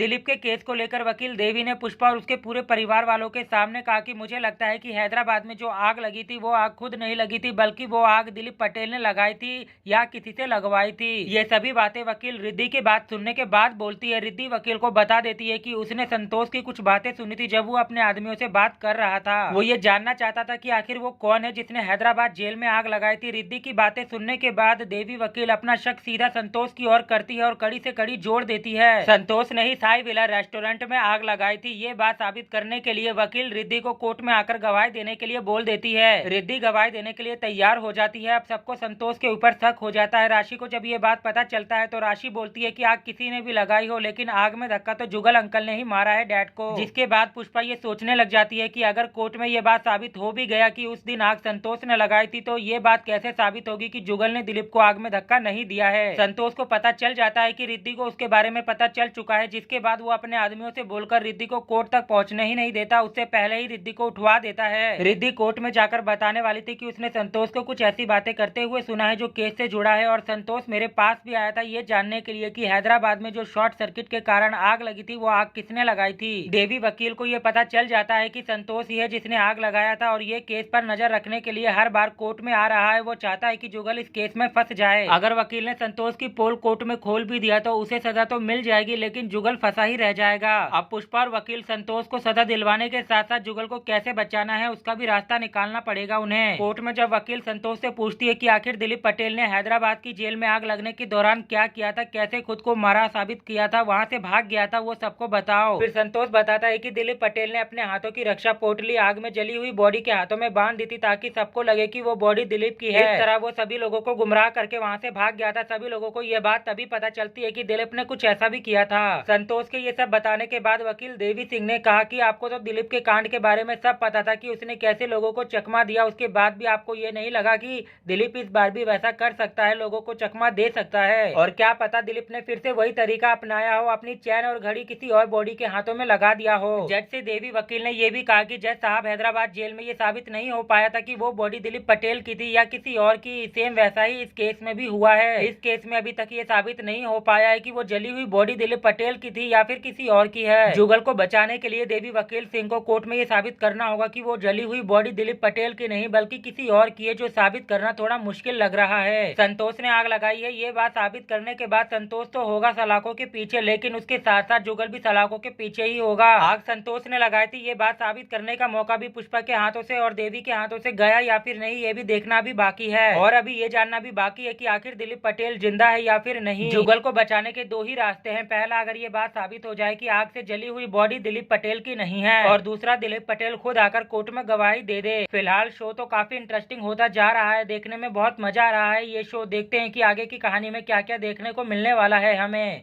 दिलीप के केस को लेकर वकील देवी ने पुष्पा और उसके पूरे परिवार वालों के सामने कहा कि मुझे लगता है कि हैदराबाद में जो आग लगी थी वो आग खुद नहीं लगी थी, बल्कि वो आग दिलीप पटेल ने लगाई थी या किसी से लगवाई थी। ये सभी बातें वकील रिद्धि की बात सुनने के बाद बोलती है। रिद्धि वकील को बता देती है कि उसने संतोष की कुछ बातें सुनी थी जब वो अपने आदमियों से बात कर रहा था। वो ये जानना चाहता था कि आखिर वो कौन है जिसने हैदराबाद जेल में आग लगाई थी। रिद्धि की बातें सुनने के बाद देवी वकील अपना शक सीधा संतोष की ओर करती है और कड़ी से कड़ी जोड़ देती है संतोष ने ही साई विला रेस्टोरेंट में आग लगाई थी। ये बात साबित करने के लिए वकील रिद्धि को कोर्ट में आकर गवाही देने के लिए बोल देती है। रिद्धि गवाही देने के लिए तैयार हो जाती है। अब सबको संतोष के ऊपर शक हो जाता है। राशि को जब ये बात पता चलता है तो राशि बोलती है कि आग किसी ने भी लगाई हो, लेकिन आग में धक्का तो जुगल अंकल ने ही मारा है डैड को। जिसके बाद पुष्पा ये सोचने लग जाती है कि अगर कोर्ट में ये बात साबित हो भी गया कि उस दिन आग संतोष ने लगाई थी, तो ये बात कैसे साबित होगी कि जुगल ने दिलीप को आग में धक्का नहीं दिया है। संतोष को पता चल जाता है कि रिद्धि को उसके बारे में पता चल चुका है, जिसके बाद वो अपने आदमियों से बोलकर रिद्धि को कोर्ट तक पहुंचने ही नहीं देता। उससे पहले ही रिद्धि को उठवा देता है। रिद्धि कोर्ट में जाकर बताने वाली थी कि उसने संतोष को कुछ ऐसी बातें करते हुए सुना है जो केस से जुड़ा है, और संतोष मेरे पास भी आया था ये जानने के लिए कि हैदराबाद में जो शॉर्ट सर्किट के कारण आग लगी थी वो आग किसने लगाई थी। देवी वकील को ये पता चल जाता है कि संतोष ही है जिसने आग लगाया था, और ये केस पर नजर रखने के लिए हर बार कोर्ट में आ रहा है। वो चाहता है कि जुगल इस केस में फंस जाए। अगर वकील ने संतोष की पोल कोर्ट में खोल भी दिया तो उसे सजा तो मिल जाएगी, लेकिन जुगल फंसा ही रह जाएगा। अब पुष्पा और वकील संतोष को सजा दिलवाने के साथ साथ जुगल को कैसे बचाना है उसका भी रास्ता निकालना पड़ेगा उन्हें। कोर्ट में जब वकील संतोष से पूछती है कि आखिर दिलीप पटेल ने हैदराबाद की जेल में आग लगने के दौरान क्या किया था, कैसे खुद को मारा साबित किया था, वहाँ से भाग गया था, वो सबको बताओ। फिर संतोष बताता है कि दिलीप पटेल ने अपने हाथों की रक्षा पोटली आग में जली हुई बॉडी के हाथों में बांध दी थी ताकि सबको लगे कि वो बॉडी दिलीप की है। इस तरह वो सभी लोगों को गुमराह करके वहाँ से भाग गया था। सभी लोगों को ये बात तभी पता चलती है कि दिलीप ने कुछ ऐसा भी किया था। संतोष के ये सब बताने के बाद वकील देवी सिंह ने कहा कि आपको तो दिलीप के कांड के बारे में सब पता था कि उसने कैसे लोगों को चकमा दिया, उसके बाद भी आपको ये नहीं लगा कि दिलीप इस बार भी वैसा कर सकता है, लोगों को चकमा दे सकता है। और क्या पता दिलीप ने फिर से वही तरीका अपनाया हो, अपनी चैन और घड़ी किसी और बॉडी के हाथों में लगा दिया हो। जज से देवी वकील ने ये भी कहा कि जज साहब हैदराबाद जेल में ये साबित नहीं हो पाया था कि वो बॉडी दिलीप पटेल की थी या किसी और की। सेम वैसा ही इस केस में भी हुआ है। इस केस में अभी तक ये साबित नहीं हो पाया है कि वो जली हुई बॉडी दिलीप पटेल की थी या फिर किसी और की है। जुगल को बचाने के लिए देवी वकील सिंह को कोर्ट में ये साबित करना होगा कि वो जली हुई बॉडी दिलीप पटेल की नहीं बल्कि किसी और की है, जो साबित करना थोड़ा मुश्किल लग रहा है। संतोष ने आग लगाई है ये बात साबित करने के बाद संतोष तो होगा सलाखों के पीछे, लेकिन उसके साथ साथ जुगल भी सलाखों के पीछे ही होगा। आग संतोष ने लगाई थी ये बात साबित करने का मौका भी पुष्पा के हाथों से और देवी के हाथों से गया या फिर नहीं, ये भी देखना भी बाकी है। और अभी ये जानना भी बाकी है कि आखिर दिलीप पटेल जिंदा है या फिर नहीं। जुगल को बचाने के दो ही रास्ते हैं। पहला, अगर ये बात साबित हो जाए कि आग से जली हुई बॉडी दिलीप पटेल की नहीं है, और दूसरा दिलीप पटेल खुद आकर कोर्ट में गवाही दे दे। फिलहाल शो तो काफी इंटरेस्टिंग होता जा रहा है, देखने में बहुत मजा आ रहा है। ये शो देखते हैं कि आगे की कहानी में क्या क्या देखने को मिलने वाला है हमें।